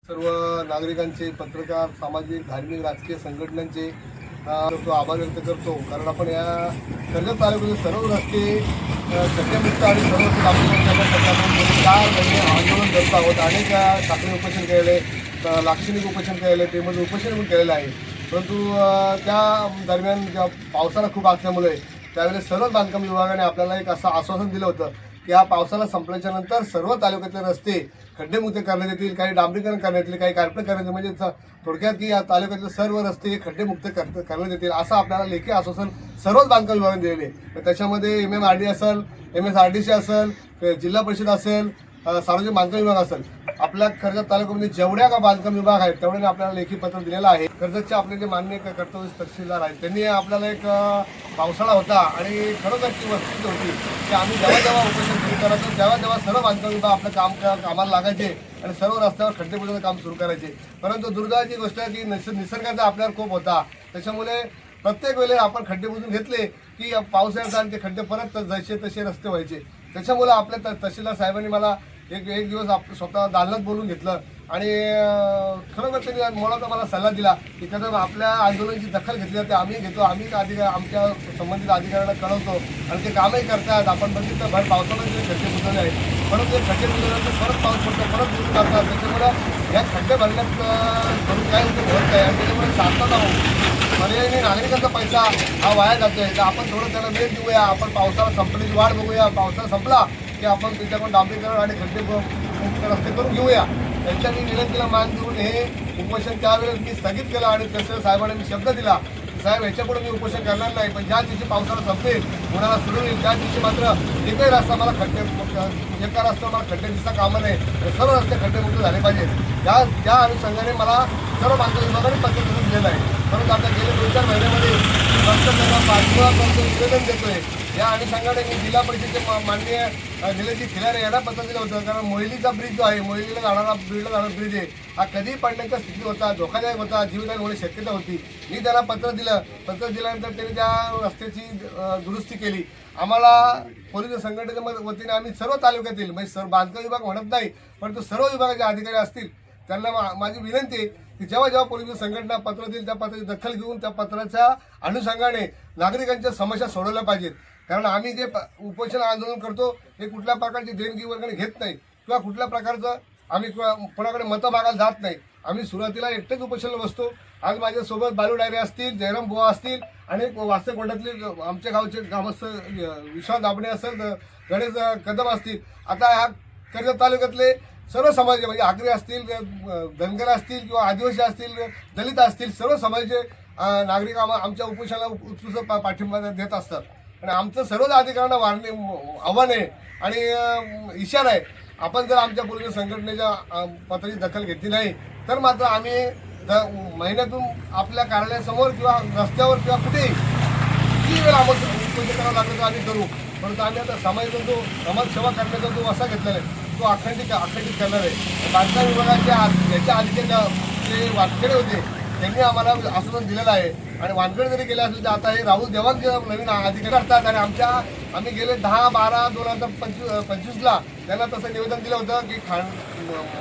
सर्व नागरिकांचे, पत्रकार, सामाजिक, धार्मिक, राजकीय संघटनांचे तो आभार व्यक्त करतो. कारण आपण या कर्जत तालुक्यातील सर्व रस्ते खड्डेमुक्त आणि सर्व आंदोलन करत आहोत. अनेक साखळी उपोषण केलेले, लाक्षणिक उपोषण केलेले, त्यामध्ये उपोषण पण केलेलं आहे. परंतु त्या दरम्यान पावसाला खूप असल्यामुळे त्यावेळेस सर्व बांधकाम विभागाने आपल्याला एक असं आश्वासन दिलं होतं की या पावसाला संपल्याच्या नंतर सर्व तालुक्यातले रस्ते खड्डेमुक्त करण्यात येतील, काही डांबरीकरण करण्यात येईल, काही कार्पेट करण्यात येईल. म्हणजे थोडक्यात की या तालुक्यातले सर्व रस्ते खड्डेमुक्त करण्यात येतील असं आपल्याला लेखी आश्वासन सर्वच बांधकाम विभागाने दिलेले. त्याच्यामध्ये MMRD असेल, MSRDC असेल, जिल्हा परिषद असेल, सार्वजनिक बांधकाम विभाग असेल, आपल्या कर्जत तालुक्यामध्ये जेवढ्या का बांधकाम विभाग आहेत तेवढ्याने आपल्याला लेखी पत्र दिलेलं आहे. कर्जतचे आपले जे मान्य कर्तव्य तहसीलदार आहेत त्यांनी आपल्याला एक पावसाळा होता आणि खरोखरची वस्तुस्थिती होती की आम्ही जेव्हा उपोषण सुरू करायचो तेव्हा सर्व बांधकाम विभाग आपलं कामाला लागायचे आणि सर्व रस्त्यावर खड्डे बुजवण्याचं काम सुरू करायचे. परंतु दुर्दैवाची गोष्ट आहे की निसर्गाचा आपल्यावर खूप होता. त्याच्यामुळे प्रत्येक वेळेला आपण खड्डे बुजून घेतले की पावसाळ्याचा आणि ते खड्डे परत जसे तसे रस्ते व्हायचे. त्याच्यामुळे आपल्या तहसीलदार साहेबांनी मला एक दिवस स्वतः दालनात बोलून घेतलं आणि खरोखर त्यांनी मुळात मला सल्ला दिला की कसं आपल्या आंदोलनाची दखल घेतली जाते, आम्ही घेतो, आम्ही आमच्या संबंधित अधिकाऱ्यांना कळवतो आणि ते कामही करतात. आपण बघितलं भर पावसामध्ये जे खड्डे बुजवले आहेत, परत ते खड्डे बुजवल्यानंतर परत पाऊस पडतो, परत बुजून जातात. त्याच्यामुळं या खड्डे भरण्यात करून काय उपयोग होत नाही आणि त्याच्यामुळे शासनाला पर्यायी नागरिकांचा पैसा हा वाया जातोय. तर आपण थोडं त्याला वेळ देऊया, आपण पावसाळा संपण्याची वाट बघूया. पावसाळा संपला की आपण त्याच्याकडून डांबरीकरण आणि खड्डे मुक्त रस्ते करून घेऊया. त्यांच्या मी विनंतीला मान देऊन हे उपोषण त्यावेळेस मी स्थगित केलं आणि तसं साहेबांना मी शब्द दिला साहेब याच्यापुढे मी उपोषण करणार नाही, पण ज्या दिवशी पावसाळा संपेल, उन्हाळा सुरू होईल, त्या दिवशी मात्र एकही रस्ता मला एका रस्त्यावर मला खड्डे दिसता कामा नये, सर्व रस्ते खड्डेमुक्त झाले पाहिजेत. त्या अनुषंगाने मला सर्व बांधकाम विभागाने पत्र दिलेलं आहे. परंतु आता गेले 2-4 महिन्यामध्ये त्यांना पाठपुरावा करतो, निवेदन देतोय. या अनुषंगाने मी जिल्हा परिषदेचे माननीय निलेशजी खिलारे यांना पत्र दिलं होतं. कारण मोहिलीचा ब्रिज जो आहे, मोहिलीला जाणारा ब्रिज आहे, हा कधी पडण्याच्या स्थिती होता, धोकादायक होता, जीवितहानी होण्याची शक्यता होती. मी त्यांना पत्र दिल्यानंतर त्यांनी त्या रस्त्याची दुरुस्ती केली. आम्हाला पोलीस संघटनेच्या वतीने आम्ही सर्व तालुक्यातील म्हणजे बांधकाम विभाग म्हणत नाही, परंतु सर्व विभागाचे अधिकारी असतील त्यांना माझी विनंती आहे की जेव्हा पोलीस संघटना पत्र देईल त्या पत्राची दखल घेऊन त्या पत्राच्या अनुषंगाने नागरिकांच्या समस्या सोडवल्या पाहिजेत. कारण आम्ही जे उपोषण आंदोलन करतो हे कुठल्या प्रकारची देणगी वर्गणी घेत नाही किंवा कुठल्या प्रकारचं आम्ही कोणाकडे मतं मागायला जात नाही. आम्ही सुरुवातीला एकटेच उपोषणाला बसतो. आज माझ्यासोबत बालू डायरे असतील, जयराम बुवा असतील, अनेक वास्तवकोंडातले आमच्या गावचे ग्रामस्थ विश्वास दाबणे असेल, गणेश कदम असतील. आता ह्या कर्जत तालुक्यातले सर्व समाज म्हणजे आगरी असतील, धनगर असतील किंवा आदिवासी असतील, दलित असतील, सर्व समाजाचे नागरिक आमच्या उपोषणाला उत्कृष्ट पाठिंबा देत असतात. आणि आमचं सर्वच अधिकाऱ्यांना आव्हान आहे आणि इशारा आहे, आपण जर आमच्या पोलीस संघटनेच्या पत्राची दखल घेतली नाही तर मात्र आम्ही महिन्यातून आपल्या कार्यालयासमोर किंवा रस्त्यावर किंवा कुठेही किती वेळ आम्हाला उपोषण करावं लागलं तर आम्ही करू. परंतु आम्ही आता समाजसेवा करण्याचा जो वसा घेतलेला आहे तो अखंडित करणार आहे. बांधकाम विभागाच्या याच्या आधीचे जे वानखेडे होते त्यांनी आम्हाला आश्वासन दिलेलं आहे आणि वानखेडे जरी गेले असेल तर आता हे राहुल देवान नवीन अधिकारी करतात. आणि आम्ही गेले 10/12/2025ला त्यांना तसं निवेदन दिलं होतं की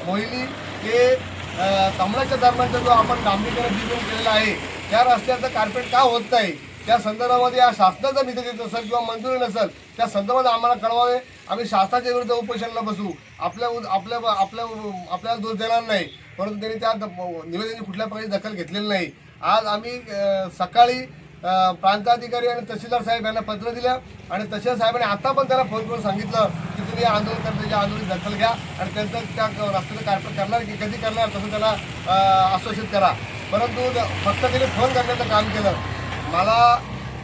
मोहिली ते कमळाच्या दरम्यानचा जो आपण डांबरीकरण केलेला आहे त्या रस्त्याचं कार्पेट का होत नाही त्या संदर्भामध्ये या शासनाचा निधी देत नसेल किंवा मंजुरी नसेल त्या संदर्भात आम्हाला कळवावे. आम्ही शासनाच्या विरुद्ध उपोषणाला बसू. आपल्याला दोष देणार नाही, परंतु त्यांनी त्या निवेदनाची कुठल्या प्रकारची दखल घेतलेली नाही. आज आम्ही सकाळी प्रांताधिकारी आणि तहसीलदार साहेब यांना पत्र दिलं आणि तहसीलदार साहेबांनी आता पण त्याला फोन करून सांगितलं की तुम्ही आंदोलनकर्त्याच्या आंदोलनाची दखल घ्या आणि त्यांचं त्या रस्त्याचं कार्पेट करणार की कधी करणार तसं त्याला आश्वासित करा. परंतु फक्त त्यांनी फोन करण्याचं काम केलं. मला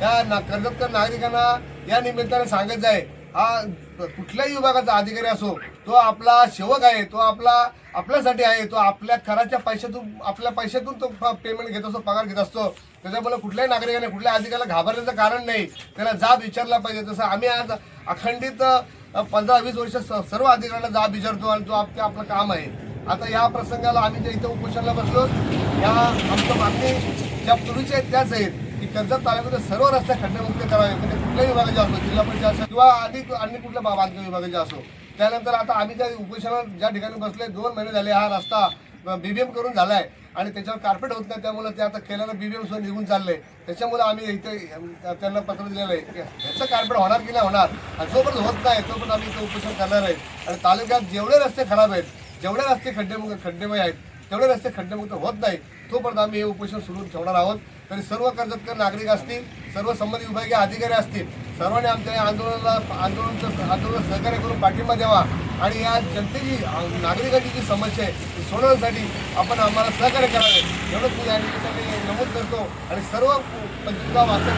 या कर्जतकर नागरिकांना या निमित्ताने सांगायचं आहे, हा कुठल्याही विभागाचा अधिकारी असो तो आपला सेवक आहे, तो आपल्यासाठी आहे, तो आपल्या कराच्या पैशातून तो पेमेंट घेत असतो, पगार घेत असतो. त्याच्यामुळे कुठल्याही नागरिकाने कुठल्या अधिकाऱ्याला घाबरण्याचं कारण नाही, त्याला जाब विचारला पाहिजे. तसं आम्ही आज अखंडित 15-20 वर्ष सर्व अधिकाऱ्यांना जाब विचारतो आणि तो आपलं काम आहे. आता या प्रसंगाला आम्ही जे इथं उपोषणाला बसलो या आमच्या मागणी ज्या पूर्वीच्या आहेत त्याच आहेत की कर्जत तालुक्यातील सर्व रस्ते खड्डेमुक्त करावे. म्हणजे कुठल्याही विभागाचे असो, जिल्हा परिषद असो किंवा अन्य कुठल्या बांधकाम विभागाचे असो. त्यानंतर आता आम्ही त्या उपोषणात ज्या ठिकाणी बसले 2 महिने झाले हा रस्ता BBM करून झाला आहे आणि त्याच्यावर कार्पेट होत नाही, त्यामुळे ते आता केल्यानं BBM सुद्धा निघून चाललंय. त्याच्यामुळे आम्ही इथे त्यांना पत्र दिलेलं आहे की ह्याचं कार्पेट होणार की नाही होणार, आणि जोपर्यंत होत नाही तोपर्यंत आम्ही इथं उपोषण करणार आहे. आणि तालुक्यात जेवढे रस्ते खराब आहेत, जेवढे रस्ते खड्डेमय आहेत, तेवढे रस्ते खड्डेमुक्त होत नाही तोपर्यंत आम्ही हे उपोषण सुरू ठेवणार आहोत. तरी सर्व कर्जतकर नागरिक असतील, सर्व संबंधित विभागीय अधिकारी असतील, सर्वांनी आमच्या या आंदोलनाला सहकार्य करून पाठिंबा द्यावा आणि या जनतेची नागरिकांची जी समस्या आहे ती सोडवण्यासाठी आपण आम्हाला सहकार्य करावे एवढंच मी या निमित्ताने नमूद करतो. आणि सर्व पंचवीसगाव वास्तव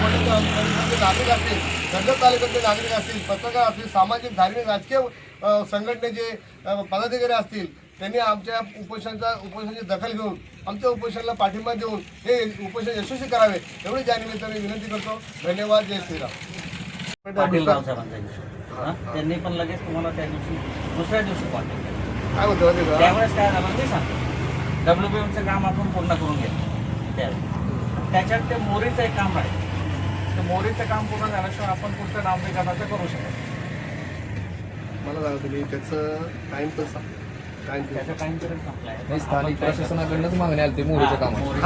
नागरिक असतील, कर्जत तालुक्यातले नागरिक असतील, पत्रकार असतील, सामाजिक धार्मिक राजकीय संघटनेचे पदाधिकारी असतील, त्यांनी आमच्या उपोषणाची दखल घेऊन आमच्या उपोषणाला पाठिंबा देऊन हे उपोषण यशस्वी करावे एवढी या निमित्ताने विनंती करतो. धन्यवाद. जय श्रीराम. पाटील रावसाहेबांचा विषय त्यांनी पण लगेच तुम्हाला त्या दिवशी दुसऱ्या दिवशी कॉन्टॅक्ट केला. काय म्हणतो त्यावेळेस काय झालं मी सांगतो, WBMचं काम आपण पूर्ण करून घेतलं. त्यावेळेस त्याच्यात ते मोरीचं एक काम आहे, ते मोरीचं काम पूर्ण झाल्याशिवाय आपण पुढचं डांबरीकरणाचं करू शकतो. मला सांगा तुम्ही त्याचं टाइम पण त्याचा टाइम पिरियड संपलाय. स्थानिक प्रशासनाकडूनच मागणी आली मोरीच्या कामात.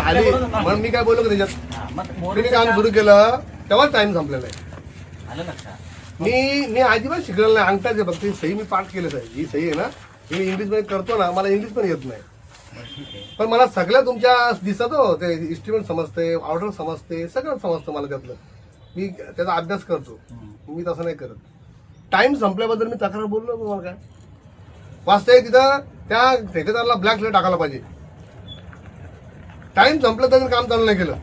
आली म्हणून मी काय बोललो त्याच्यात मी काम सुरू केलं तेव्हाच टाइम संपलेला आहे. आलं लक्षात. मी अजिबात शिकलेलं नाही. अंगठाचे फक्त ही सही मी पाठ केलं आहे. ही सही आहे ना, ही मी इंग्लिशमध्ये करतो ना, मला इंग्लिश पण येत नाही, पण मला सगळ्या तुमच्या दिसत हो, ते इस्टिमेट समजते, ऑर्डर समजते, सगळं समजतं मला त्यातलं. मी त्याचा अभ्यास करतो. मी तसं नाही करत. टाइम संपल्याबद्दल मी तक्रार बोललो तुम्हाला काय वाचतंय तिथं त्या ठेकेदाराला ब्लॅक लिस्ट टाकायला पाहिजे. टाइम संपलं तर काम चालू नाही केलं.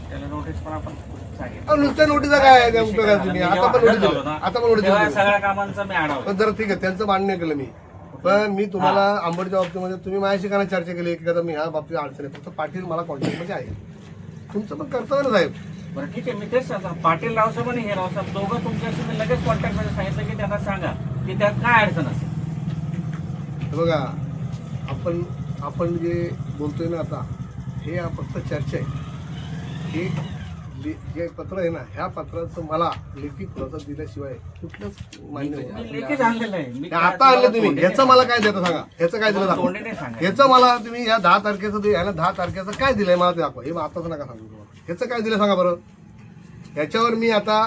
त्याला नोटीस पण आपण सांगितलं. नुसत्या नोटीचा काय आहे त्या उपयोगात तुम्ही आता पण नोटीस दिलं, आता पण नोटीस दिलं. सगळ्या कामांचा मी आढावा. पण जरा ठीक आहे, त्यांचं मान्य केलं मी. पण मी तुम्हाला आंबडच्या बाबतीमध्ये तुम्ही माझ्याशी काय चर्चा केली की मी ह्या बाबतीत अडचण आहे, फक्त पाटील मला कॉन्टॅक्टमध्ये आहे. तुमचं पण कर्तव्य ना साहेब. बरं ठीक आहे, मी तेच सांगतो. पाटील रावसाहेब आणि हे रावसाहेब दोघं तुमच्याशी मी लगेच कॉन्टॅक्टमध्ये सांगितलं की त्यांना सांगा की त्यात काय अडचण असेल. बघा आपण जे बोलतोय ना आता, हे फक्त चर्चा आहे. हे जे पत्र आहे ना, ह्या पत्राचं मला लेखी खुलासा दिल्याशिवाय कुठलंच मान्य नाही. लेखीच आणलेलं आहे मी. आता आणलं तुम्ही, ह्याचं मला काय देतं सांगा. ह्याचं काय दिलं दाखवा. तोंडीने सांगा. ह्याचं मला तुम्ही या 10 तारखेचं याला 10 तारखेचं काय दिलंय मला ते दाखवा. हे आताच नका सांगू तुम्हाला. ह्याचं काय दिलं सांगा बरं. ह्याच्यावर मी आता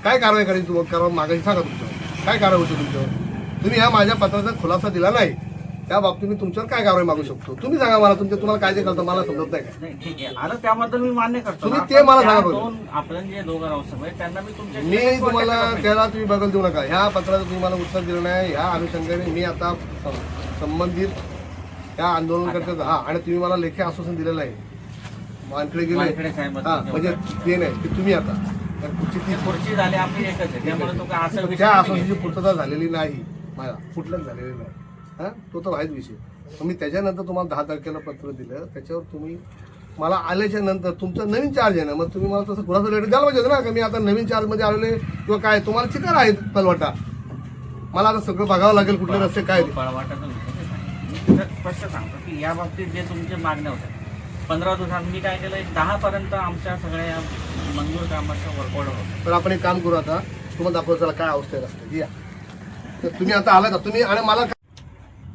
काय कारवाई करेन तुम्हाला मागायची सांगा. तुमच्यावर काय कारवाई होती तुमच्यावर. तुम्ही ह्या माझ्या पत्राचा खुलासा दिला नाही, त्या बाबतीत मी तुमच्यावर काय कारवाई मागू शकतो तुम्ही सांगा मला. तुम्हाला काय जे कळतं मला समजत नाही काय. ठीक आहे, आता त्याबद्दल मी मान्य करतो. तुम्ही ते मला सांगा बघा. आपण जे दोघं रावसाहेब आहे त्यांना मी तुमच्या मी तुम्हाला त्याला तुम्ही बदल देऊ नका. ह्या पत्राचं तुम्ही मला उत्तर दिलं नाही, ह्या अनुषंगाने मी आता संबंधित त्या आंदोलनकर्त्याचं आणि तुम्ही मला लेखी आश्वासन दिलेलं आहे. मानकडे गेले म्हणजे ते नाही की तुम्ही आता पुढची ती खुर्ची झाली आपली एकच आहे, त्यामुळे तो काय असं त्या आश्वासनाची पूर्तता झालेली नाही, माझ्या कुठलंच झालेली नाही. तो तर आहेच विषय. मी त्याच्यानंतर तुम्हाला 10 तारखेला पत्र दिलं, त्याच्यावर तुम्ही मला आल्याच्या नंतर तुमचा नवीन चार्ज आहे ना, मग तुम्ही मला तसं खुलासा लेटर द्यायला पाहिजे ना की मी आता नवीन चार्जमध्ये आलेले किंवा काय. तुम्हाला चिकार आहे पलवाटा, मला आता सगळं बघावं लागेल कुठले रस्ते काय. स्पष्ट सांगतो की या बाबतीत जे तुमच्या मागण्या होत्या 15 दिवसात मी काय केलं, 10 पर्यंत आमच्या सगळ्या मंजूर कामाचं वर्कआउट होतं. तर आपण एक काम करू, आता तुम्हाला दाखवतो त्याला काय अवस्था आहे रस्त्याची. या तर तुम्ही आता आला का तुम्ही, आणि मला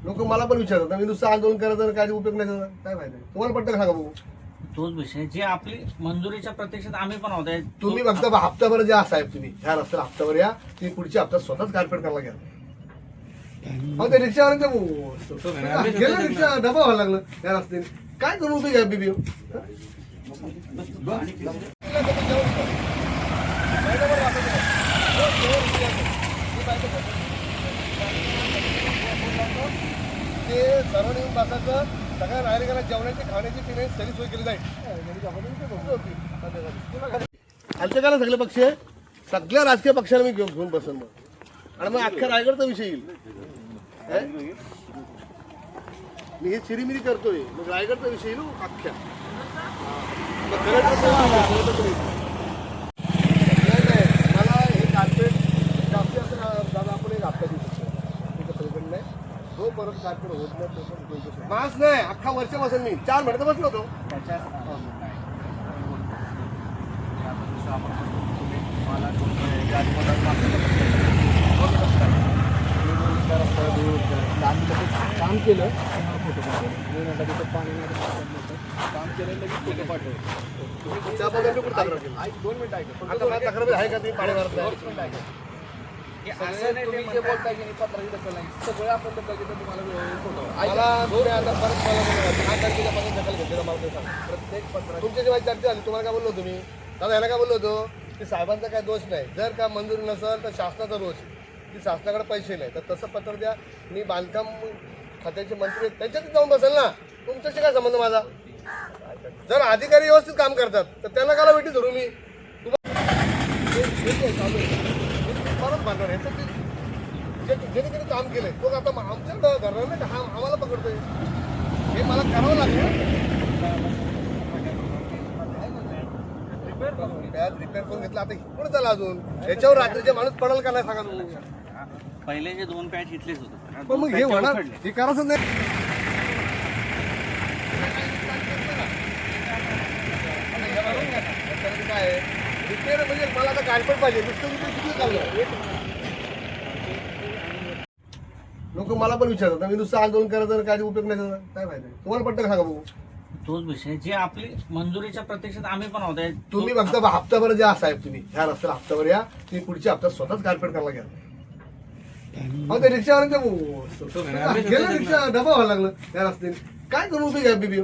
लोक मला पण विचारतात मी नुसतं आंदोलन करायचं काय उपयोग नाही त्याचा काय फायदा. तुम्हाला पडतं का सांगा बघू. तोच विषय जे आपली मंजुरीच्या प्रतीक्षेत आम्ही पण होत. तुम्ही फक्त हप्त्याभर ज्या साहेब तुम्ही ह्या रस्त्याला हप्त्याभर या, तुम्ही पुढच्या हप्त्यात स्वतःच कार्पेट करायला घ्या. अहो ते रिक्षावाले गेलं, रिक्षा डबा व्हायला लागलं या रस्त्याने. काय करू तुम्ही BBM ते सर्वांनी येऊन बसायचं, सगळ्या नागरिकांना जेवणाची खाण्याची पिण्याची सगळी सोय केली जाईल. आमच्या काला सगळे पक्ष सगळ्या राजकीय पक्षाला मी घेऊन बसन मग, आणि मग अख्ख्या रायगडचा विषय येईल. मी हे चिरीमिरी करतोय, मग रायगडचा विषय येईल अख्ख्या. मला हे कार्पेट जास्ती असं दादा आपण एक हप्ता देऊ शकतो नाही, जो परत कार्पेट होत नाही मास नाही अख्खा वर्ष बसेल मी 4 महिने तर बसलो होतो. आम्ही लगेच काम केलं आणि हा फोटो पाठवला. मी म्हटलं तिथं पाणी नाही काम केलं लगेच फोटो पाठवलं. त्याबद्दल मी कुठं तक्रार केली? ऐक 2 मिनिटं ऐका. आता माझ्या तक्रार आहे का तुम्ही पाणी मारत नाही? 2 मिनिटं ऐका. हे सगळे असं नाही ते तुम्ही जे म्हणतात. बोलताय की नाही पत्राची दखल नाही सगळं आपण दखल घेतो तुम्हाला वेळोवेळी फोटो मला तुम्ही आता परत मला बोलला, 10 तारखेच्यापासून दखल घेतली का मला ते सांगा. प्रत्येक पत्र तुमच्या जेव्हा चर्चा झाली तुम्हाला काय बोललो तुम्ही दादा याला काय बोललो होतो की साहेबांचा काय दोष नाही, जर का मंजुरी नसेल तर शासनाचा दोष आहे की शासनाकडे पैसे नाही, तर तसं पत्र द्या. मी बांधकाम खात्याचे मंत्री आहेत त्यांच्यातच जाऊन बसेल ना, तुमच्याशी काय संबंध माझा? जर अधिकारी व्यवस्थित काम करतात तर त्यांना काला भेटी धरू मी परत बांधणार ह्याचं ज्याने त्याने काम केलंय तो आता आमच्या धरणार नाही का हा आम्हाला पकडतोय, हे मला करावं लागलं. रिपेअर करून घेतला आता पुढे चला अजून याच्यावर रात्रीचे माणूस पडेल का नाही सांगा तुम्ही. पहिले जे 2 पॅच इथलेच होते पण दोन मग हे पॅच होणार उखडले. हे करायचं नाही. काय रिपेअर म्हणजे मला आता कार्पेट पाहिजे नुसतं रिपेअर किती चाललं. लोक मला पण विचारतात मी नुसतं आंदोलन करायचं काय उपयोग नाही त्याचा काय माहिती तुम्हाला पटतं का सांगा बघू. तोच विषय जे आपली मंजुरीच्या प्रतीक्षेत आम्ही पण होते. तुम्ही फक्त हप्ताभर ज्या साहेब तुम्ही ह्या रस्त्याला हप्ताभर या तुम्ही पुढच्या हप्त्यात स्वतःच कार्पेट करायला घ्या. अहो ते रिक्षावाले गेलं रिक्षा डबा व्हायला लागलं या रस्त्याने काय करू तुम्ही घ्या बीबी